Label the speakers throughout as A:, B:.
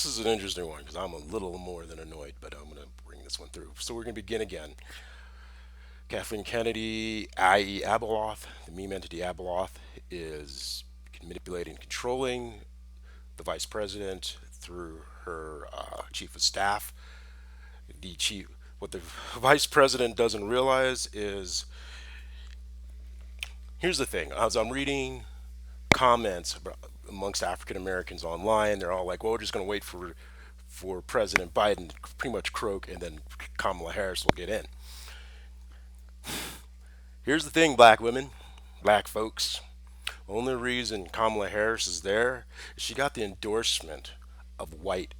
A: This is an interesting one because I'm a little more than annoyed, but I'm going to bring this one through. So we're going to begin again. Kathleen Kennedy, i.e., Abeloth, the meme entity Abeloth, is manipulating, controlling the vice president through her chief of staff. The chief, what the vice president doesn't realize is, here's the thing: as I'm reading comments amongst African Americans online, they're all like, "Well, we're just going to wait for President Biden to pretty much croak, and then Kamala Harris will get in." Here's the thing, black women, black folks. Only reason Kamala Harris is there is she got the endorsement of white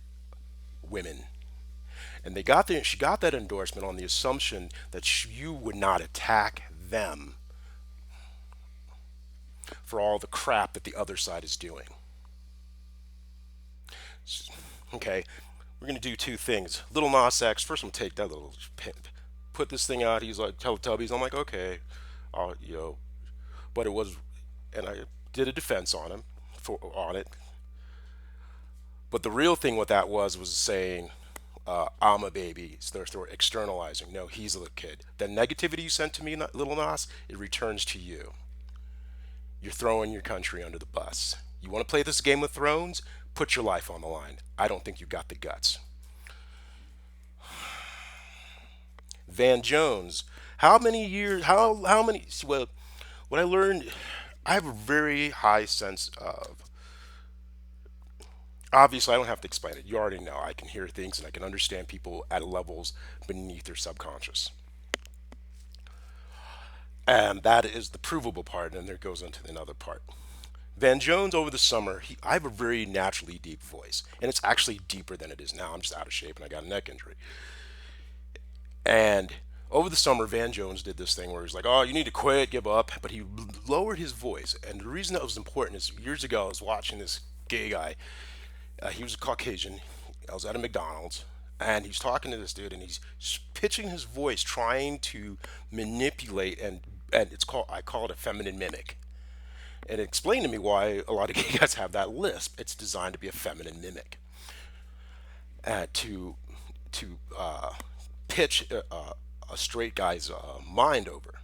A: women. And she got that endorsement on the assumption that you would not attack them for all the crap that the other side is doing. Okay, we're gonna do two things. Little Nas X. First, I'm gonna take that little pimp, put this thing out. He's like Teletubbies. I'm like, okay, but it was, and I did a defense on him on it. But the real thing what that was saying, I'm a baby. So they're externalizing. No, he's a little kid. The negativity you sent to me, Little Nas, it returns to you. You're throwing your country under the bus. You want to play this Game of Thrones? Put your life on the line. I don't think you got the guts. Van Jones. How many years? How many? Well, what I learned, I have a very high sense of. Obviously, I don't have to explain it. You already know. I can hear things and I can understand people at levels beneath their subconscious. And that is the provable part, and there goes into another part. Van Jones over the summer, I have a very naturally deep voice, and it's actually deeper than it is now. I'm just out of shape and I got a neck injury. And over the summer, Van Jones did this thing where he's like, "Oh, you need to quit, give up," but he lowered his voice. And the reason that was important is years ago I was watching this gay guy. He was a Caucasian. I was at a McDonald's, and he's talking to this dude, and he's pitching his voice, trying to manipulate, and I call it a feminine mimic. And it explained to me why a lot of gay guys have that lisp. It's designed to be a feminine mimic, to pitch a straight guy's mind over.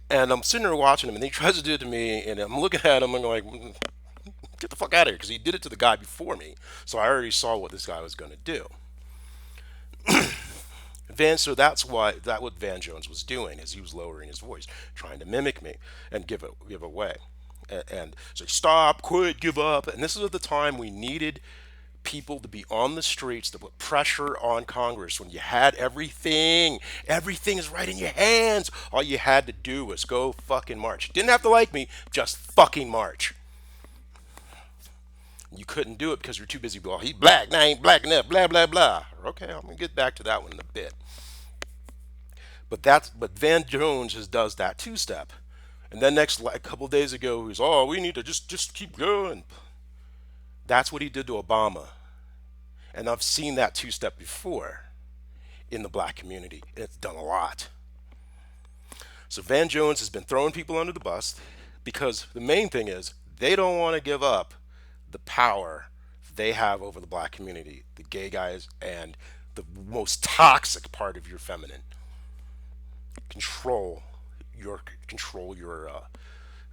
A: And I'm sitting there watching him, and he tries to do it to me, and I'm looking at him, and I'm like, "Get the fuck out of here," because he did it to the guy before me, so I already saw what this guy was going to do. So that's what Van Jones was doing, is he was lowering his voice, trying to mimic me and give away, and say, "Stop, quit, give up." And this is at the time we needed people to be on the streets to put pressure on Congress when you had everything is right in your hands. All you had to do was go fucking march. You didn't have to like me, just fucking march. You couldn't do it because you're too busy. Well, he black, now ain't black enough, blah blah blah. Okay, I'm gonna get back to that one in a bit. But Van Jones does that two step, and then next like, a couple of days ago he's, "Oh, we need to just keep going." That's what he did to Obama, and I've seen that two step before in the black community. It's done a lot. So Van Jones has been throwing people under the bus because the main thing is they don't want to give up the power they have over the black community, the gay guys, and the most toxic part of your feminine. Control control your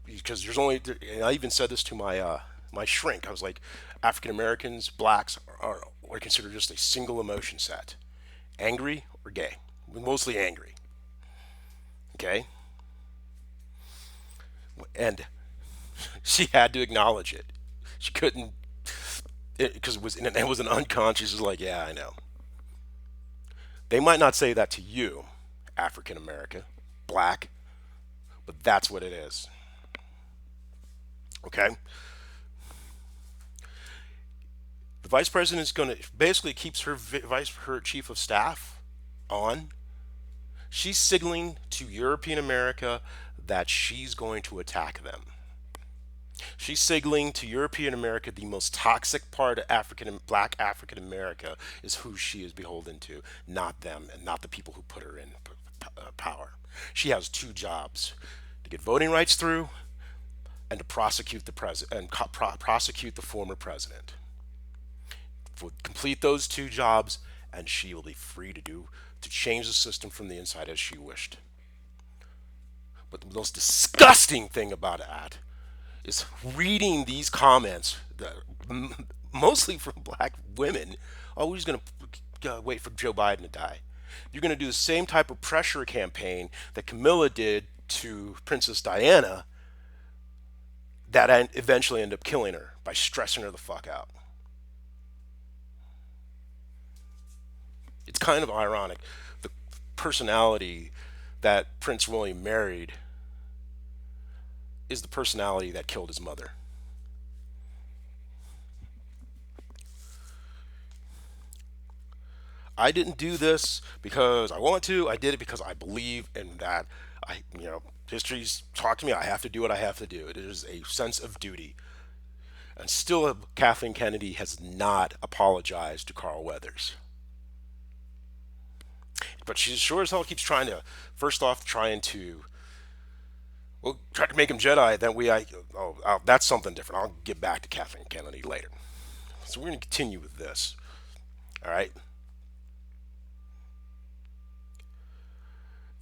A: because there's only, and I even said this to my shrink. I was like, African Americans, blacks are considered just a single emotion set: angry or gay. Mostly angry. Okay, and she had to acknowledge it. She couldn't, because it was an unconscious. Is like, yeah, I know. They might not say that to you, African American, black, but that's what it is. Okay, the vice president is going to basically keeps her chief of staff on. She's signaling to European America that she's going to attack them. She's signaling to European America the most toxic part of Black African America is who she is beholden to, not them, and not the people who put her in power. She has two jobs: to get voting rights through, and to prosecute the president and prosecute the former president. would complete those two jobs, and she will be free to change the system from the inside as she wished. But the most disgusting thing about that is reading these comments that mostly from black women. Oh, we're just going to wait for Joe Biden to die. You're going to do the same type of pressure campaign that Camilla did to Princess Diana that eventually ended up killing her by stressing her the fuck out. It's kind of ironic. The personality that Prince William married is the personality that killed his mother. I didn't do this because I want to. I did it because I believe in that. History's taught to me I have to do what I have to do. It is a sense of duty. And still, Kathleen Kennedy has not apologized to Carl Weathers. But she sure as hell keeps trying to, first off, try to make him Jedi. Then that's something different. I'll get back to Kathleen Kennedy later. So we're going to continue with this. All right.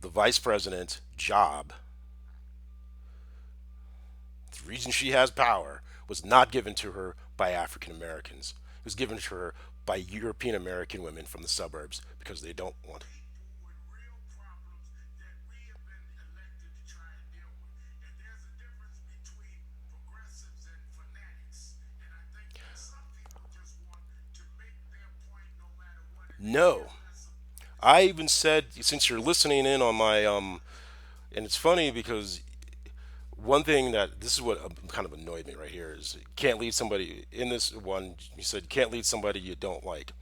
A: The vice president's job, the reason she has power, was not given to her by African Americans. It was given to her by European American women from the suburbs because they don't want. No. I even said, since you're listening in on my and it's funny because one thing that this is what kind of annoyed me right here is you can't lead somebody in this one. You said you can't lead somebody you don't like.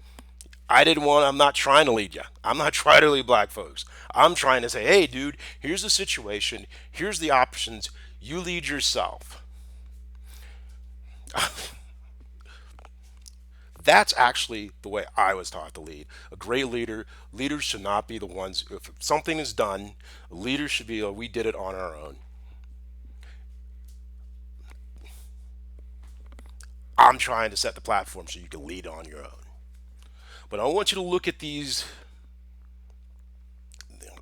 A: I'm not trying to lead you. I'm not trying to lead black folks. I'm trying to say, hey, dude, here's the situation. Here's the options. You lead yourself. That's actually the way I was taught to lead. A great leaders should not be the ones, if something is done, leaders should be, we did it on our own. I'm trying to set the platform so you can lead on your own. But I want you to look at these,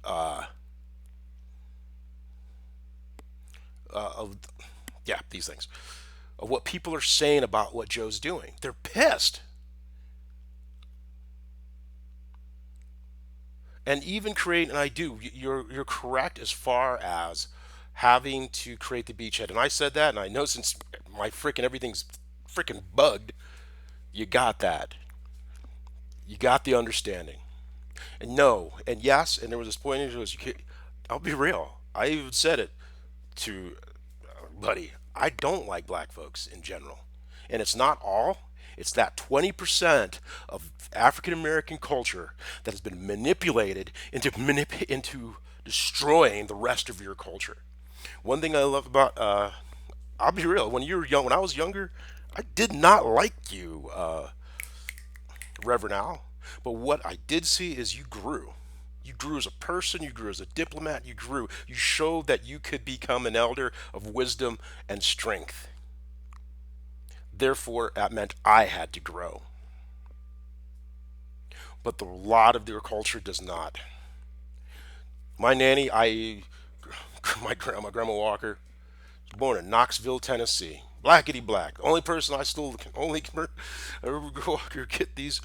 A: uh, of, yeah, these things, of what people are saying about what Joe's doing. They're pissed. And even create, and I do, you're correct as far as having to create the beachhead. And I said that, and I know since my freaking everything's freaking bugged, you got that. You got the understanding. And no, and yes, and there was this point in it was, I'll be real. I even said it to buddy. I don't like black folks in general, and it's not all. It's that 20% of African American culture that has been manipulated into destroying the rest of your culture. One thing I love about I'll be real. When you were young, when I was younger, I did not like you, Reverend Al. But what I did see is you grew. You grew as a person, you grew as a diplomat, you grew. You showed that you could become an elder of wisdom and strength. Therefore, that meant I had to grow. But a lot of their culture does not. My nanny, my grandma Walker, was born in Knoxville, Tennessee. Blackety black. Only person I still can only I remember Walker get these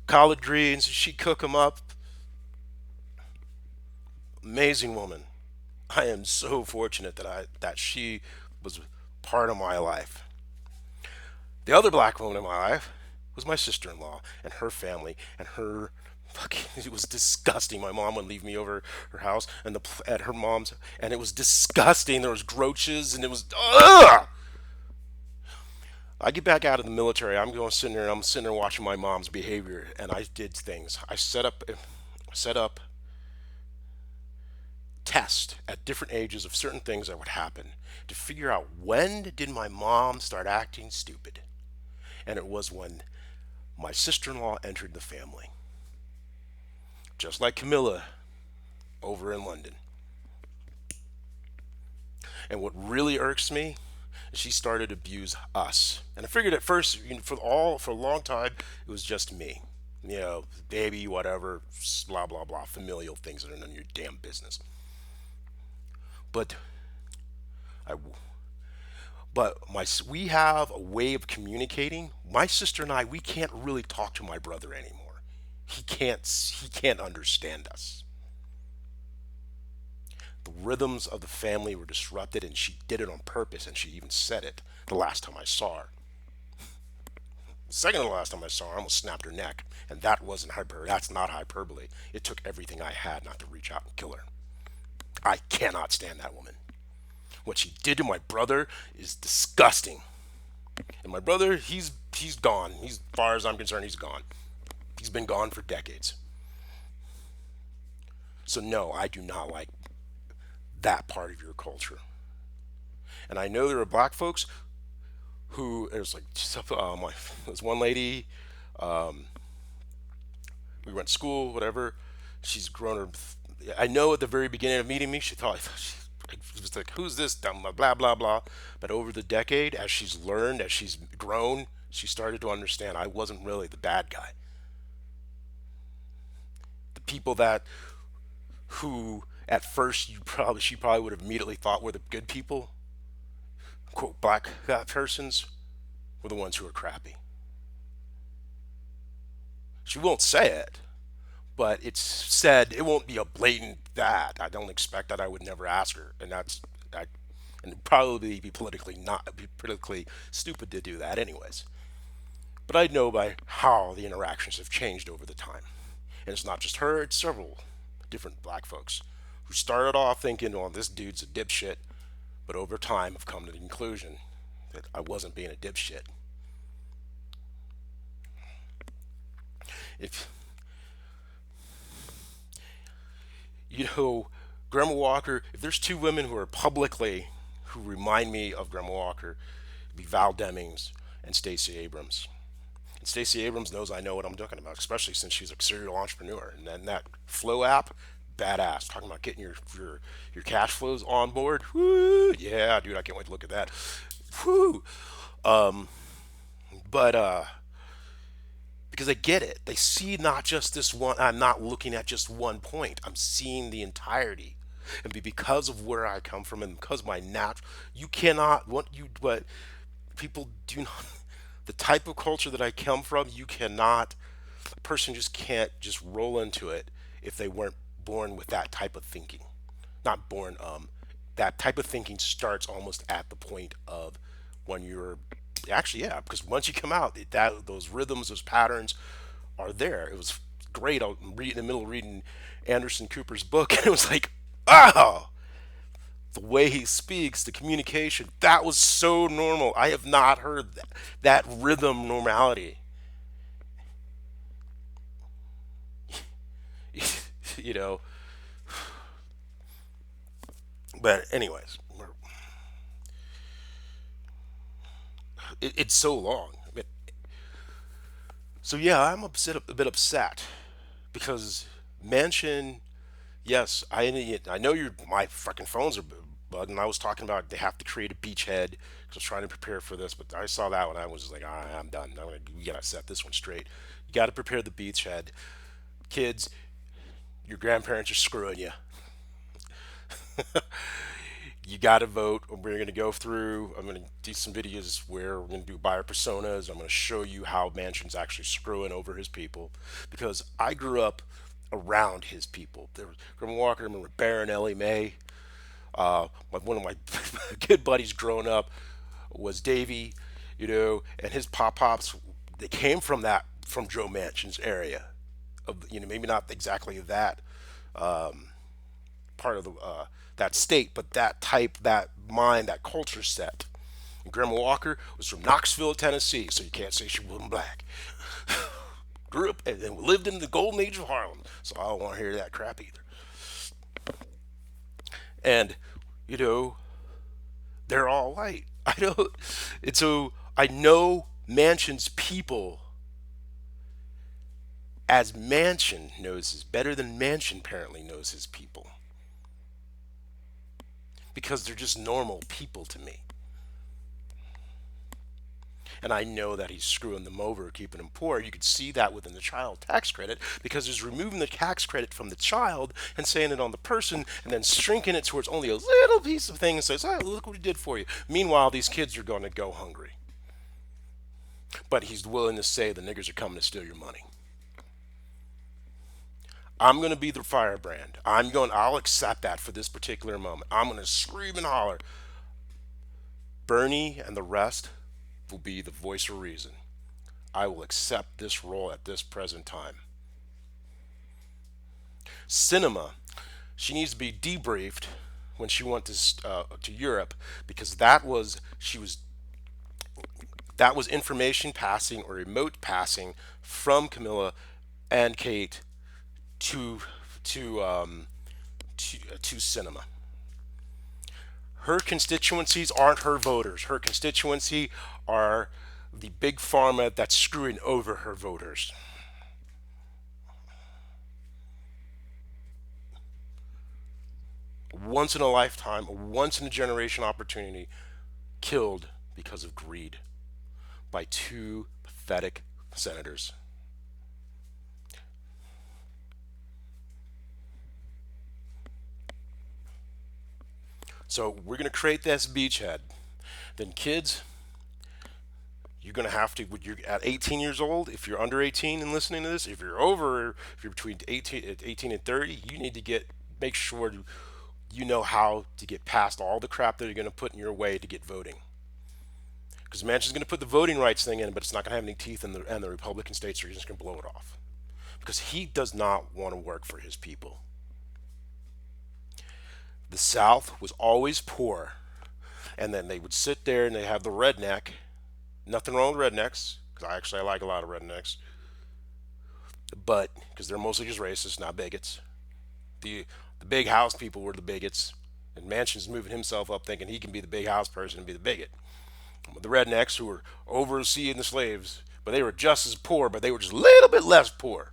A: collard greens. She cook them up. Amazing woman. I am so fortunate that she was part of my life. The other black woman in my life was my sister-in-law and her family and her fucking. It was disgusting. My mom would leave me over her house and at her mom's, and it was disgusting. There was roaches and it was ugh. I get back out of the military. I'm sitting there watching my mom's behavior, and I did things. I set up tests at different ages of certain things that would happen to figure out when did my mom start acting stupid. And it was when my sister-in-law entered the family, just like Camilla over in London. And what really irks me and she started to abuse us. And I figured at first, for a long time, it was just me. Baby, whatever, blah blah blah, familial things that are none of your damn business. But I, we have a way of communicating. My sister and I, we can't really talk to my brother anymore. He can't understand us. The rhythms of the family were disrupted, and she did it on purpose, and she even said it the last time I saw her. The second to the last time I saw her, I almost snapped her neck, and that's not hyperbole. It took everything I had not to reach out and kill her. I cannot stand that woman. What she did to my brother is disgusting. And my brother, he's gone. As far as I'm concerned, he's gone. He's been gone for decades. So no, I do not like that part of your culture. And I know there are black folks who there's like there's one lady, we went to school, whatever. She's grown her. I know at the very beginning of meeting me, she thought she was like, "Who's this dumb blah blah blah?" But over the decade, as she's learned, as she's grown, she started to understand I wasn't really the bad guy. The people that who at first she probably would have immediately thought were the good people, quote black persons, were the ones who are crappy. She won't say it, but it's said. It won't be a blatant that. I don't expect that. I would never ask her, and and it'd probably be politically stupid to do that anyways. But I know by how the interactions have changed over the time, and it's not just her; it's several different black folks who started off thinking, "Oh, this dude's a dipshit," but over time have come to the conclusion that I wasn't being a dipshit. If you know, Grandma Walker, if there's two women who remind me of Grandma Walker, it'd be Val Demings and Stacey Abrams. And Stacey Abrams knows I know what I'm talking about, especially since she's a serial entrepreneur. And then that Flow app, badass. Talking about getting your cash flows on board. Woo, yeah, dude, I can't wait to look at that. Woo. But because I get it. They see not just this one. I'm not looking at just one point. I'm seeing the entirety. And because of where I come from and because of my natural, you cannot, what people do not, the type of culture that I come from, you cannot, a person just can't just roll into it if they weren't born with that type of thinking. Not born, that type of thinking starts almost at the point of when you're actually, yeah, because once you come out, those rhythms, those patterns are there. It was great. I was in the middle of reading Anderson Cooper's book, and it was like, oh, the way he speaks, the communication, that was so normal. I have not heard that rhythm normality. you know. But anyways, it's so long. So yeah, a bit upset because Mansion. Yes, I know my fucking phones are bugged, and I was talking about they have to create a beachhead because I was trying to prepare for this, but I saw that one. I was just like, I'm done. We gotta set this one straight. You gotta prepare the beachhead, kids. Your grandparents are screwing you. You got to vote. We're going to go through. I'm going to do some videos where we're going to do buyer personas. I'm going to show you how Manchin's actually screwing over his people because I grew up around his people. There was Grim Walker, I remember Baron Ellie Mae. One of my good buddies growing up was Davey, and his pop pops. They came from Joe Manchin's area, maybe not exactly that part of the that state, but that type, that mind, that culture set. And Grandma Walker was from Knoxville, Tennessee, so you can't say she wasn't black. Grew up and lived in the golden age of Harlem, so I don't want to hear that crap either. And you know, they're all white. I don't, and so I know Manchin's people as Manchin knows his better than Manchin apparently knows his people because they're just normal people to me. And I know that he's screwing them over, keeping them poor. You could see that within the child tax credit because he's removing the tax credit from the child and saying it on the person and then shrinking it towards only a little piece of thing and says, oh, look what he did for you. Meanwhile, these kids are going to go hungry. But he's willing to say the niggers are coming to steal your money. I'm going to be the firebrand. I'll accept that for this particular moment. I'm going to scream and holler. Bernie and the rest will be the voice of reason. I will accept this role at this present time. Cinema, she needs to be debriefed when she went to Europe because that was information passing or remote passing from Camilla and Kate to to to cinema. Her constituencies aren't her voters. Her constituency are the big pharma that's screwing over her voters. Once in a lifetime, a once in a generation opportunity killed because of greed by two pathetic senators. So we're going to create this beachhead. Then kids, you're going to have to, when you're at 18 years old, if you're under 18 and listening to this, if you're between 18 and 30, you need to make sure you know how to get past all the crap that you're going to put in your way to get voting. Because Manchin's going to put the voting rights thing in, but it's not going to have any teeth, and the Republican states are just going to blow it off. Because he does not want to work for his people. The South was always poor, and then they would sit there and they have the redneck. Nothing wrong with rednecks, because I like a lot of rednecks, but because they're mostly just racists, not bigots. The big house people were the bigots, and Manchin's moving himself up thinking he can be the big house person and be the bigot. The rednecks who were overseeing the slaves, but they were just as poor, but they were just a little bit less poor.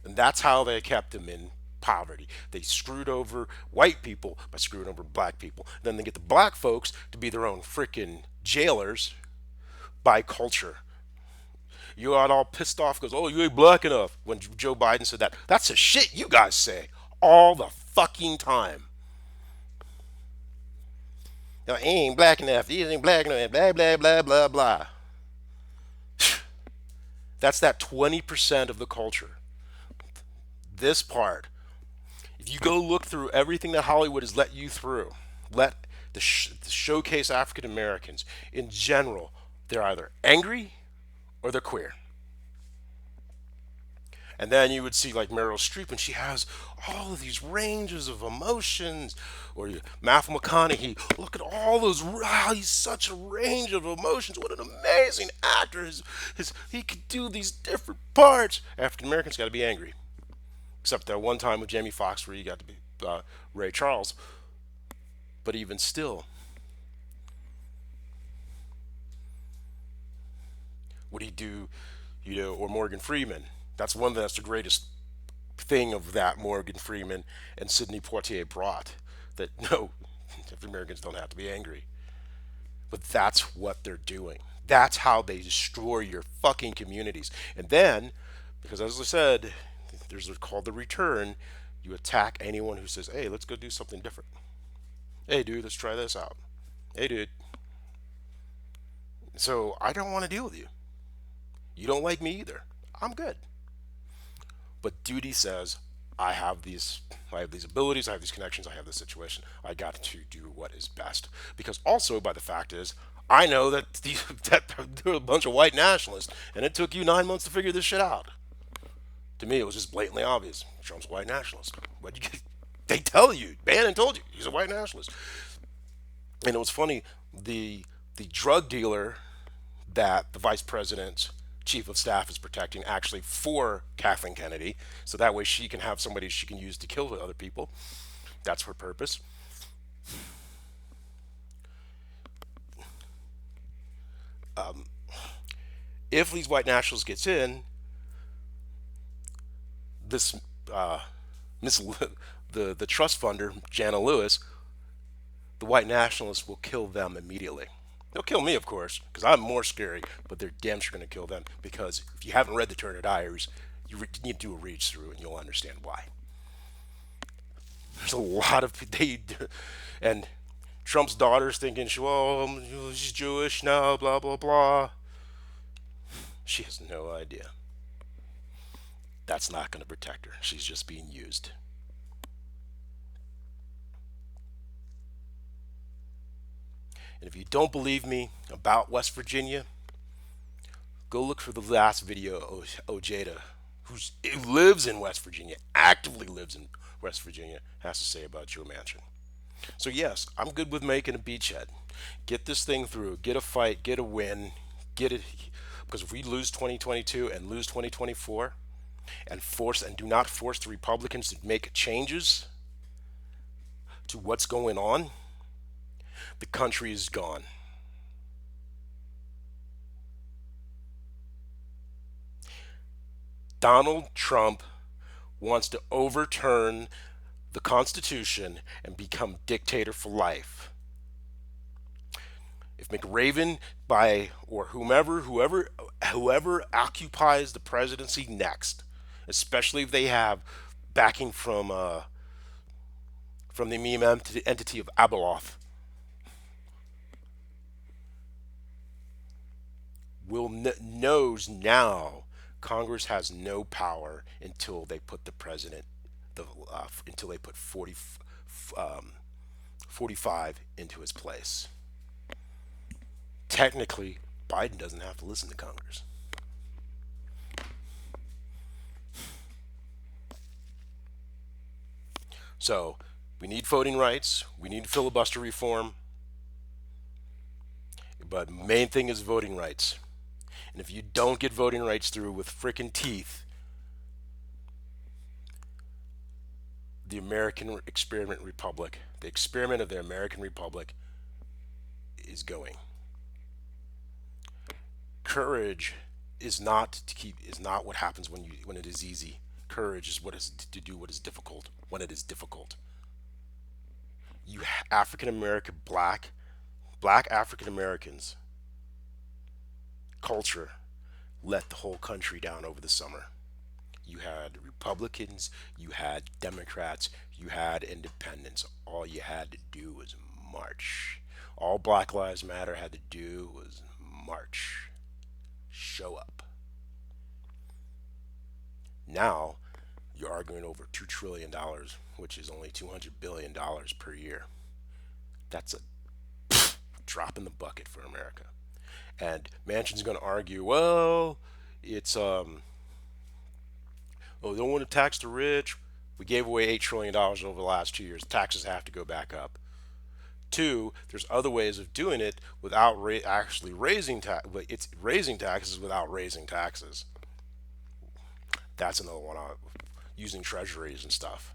A: And that's how they kept them in poverty. They screwed over white people by screwing over black people. Then they get the black folks to be their own freaking jailers by culture. You got all pissed off because, oh, you ain't black enough. When Joe Biden said that, that's the shit you guys say all the fucking time. You know, he ain't black enough. He ain't black enough. Blah, blah, blah, blah, blah. That's that 20% of the culture. This part. If you go look through everything that Hollywood has let you through, let the showcase African Americans in general, they're either angry or they're queer. And then you would see like Meryl Streep, and she has all of these ranges of emotions. Or Matthew McConaughey, look at all those. Wow, he's such a range of emotions. What an amazing actor! He could do these different parts. African Americans got to be angry, except that one time with Jamie Foxx where he got to be Ray Charles. But even still, would he do, or Morgan Freeman? That's the greatest thing of that Morgan Freeman and Sidney Poitier brought. That no, Americans don't have to be angry, but that's what they're doing. That's how they destroy your fucking communities. And then, because as I said, there's what's called the return. You attack anyone who says, "Hey, let's go do something different." Hey, dude, let's try this out. Hey, dude. So I don't want to deal with you. You don't like me either. I'm good. But duty says I have these abilities, I have these connections, I have this situation. I got to do what is best. Because also by the fact is I know that that there are a bunch of white nationalists, and it took you 9 months to figure this shit out. To me, it was just blatantly obvious. Trump's a white nationalist. But they tell you, Bannon told you, he's a white nationalist. And it was funny, the drug dealer that the vice president's chief of staff is protecting actually for Kathleen Kennedy, so that way she can have somebody she can use to kill other people. That's her purpose. If these white nationalists gets in, this Miss the trust funder Jana Lewis the white nationalists will kill them immediately. They'll kill me, of course, because I'm more scary, but they're damn sure going to kill them because if you haven't read the Turner Diaries, you need to do a read through and you'll understand why. There's a lot of and Trump's daughter's thinking, well, she's Jewish now, blah blah blah. She has no idea. That's not going to protect her. She's just being used. And if you don't believe me about West Virginia, go look for the last video of Ojeda, who lives in West Virginia, actively lives in West Virginia, has to say about Joe Manchin. So yes, I'm good with making a beachhead. Get this thing through. Get a fight. Get a win. Get it. Because if we lose 2022 and lose 2024, and do not force the Republicans to make changes to what's going on, the country is gone. Donald Trump wants to overturn the Constitution and become dictator for life. If McRaven or whoever occupies the presidency next, especially if they have backing from the meme entity of Abeloth, knows now Congress has no power until they put the president, until they put 45 into his place. Technically, Biden doesn't have to listen to Congress. So we need voting rights. We need filibuster reform. But the main thing is voting rights. And if you don't get voting rights through with frickin' teeth, the American experiment republic, the experiment of the American republic is going. Courage is not what happens when it is easy. Courage is what is to do what is difficult when it is difficult. You African American black African Americans culture let the whole country down over the summer. You had Republicans, you had Democrats, you had independents. All you had to do was march. All Black Lives Matter had to do was march. Show up. Now you're arguing over $2 trillion, which is only $200 billion per year. That's a drop in the bucket for America. And Manchin's going to argue, well, it's oh, they don't want to tax the rich. We gave away $8 trillion over the last 2 years. Taxes have to go back up. Two, there's other ways of doing it without actually raising but it's raising taxes without raising taxes. That's another one. Using treasuries and stuff.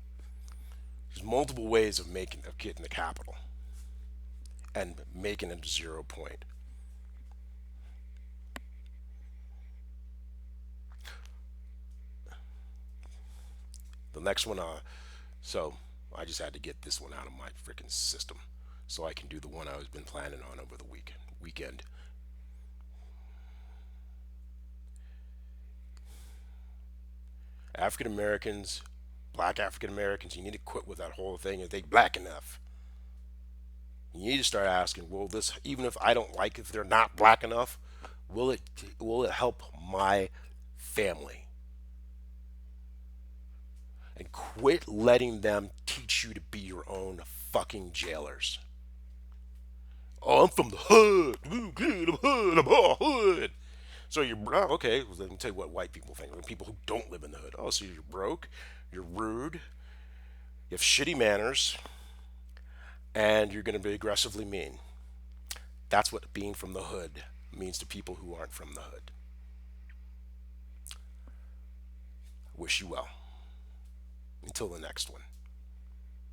A: There's multiple ways of getting the capital and making it 0 point. The next one, so I just had to get this one out of my freaking system so I can do the one I was been planning on over the weekend. African Americans, black African Americans, you need to quit with that whole thing. Are they black enough? You need to start asking, will this, even if I don't like if they're not black enough, will it help my family? And quit letting them teach you to be your own fucking jailers. Oh, I'm from the hood. I'm hood. I'm all hood. So you're broke. Okay, well, let me tell you what white people think. People who don't live in the hood. Oh, so you're broke, you're rude, you have shitty manners, and you're going to be aggressively mean. That's what being from the hood means to people who aren't from the hood. Wish you well. Until the next one.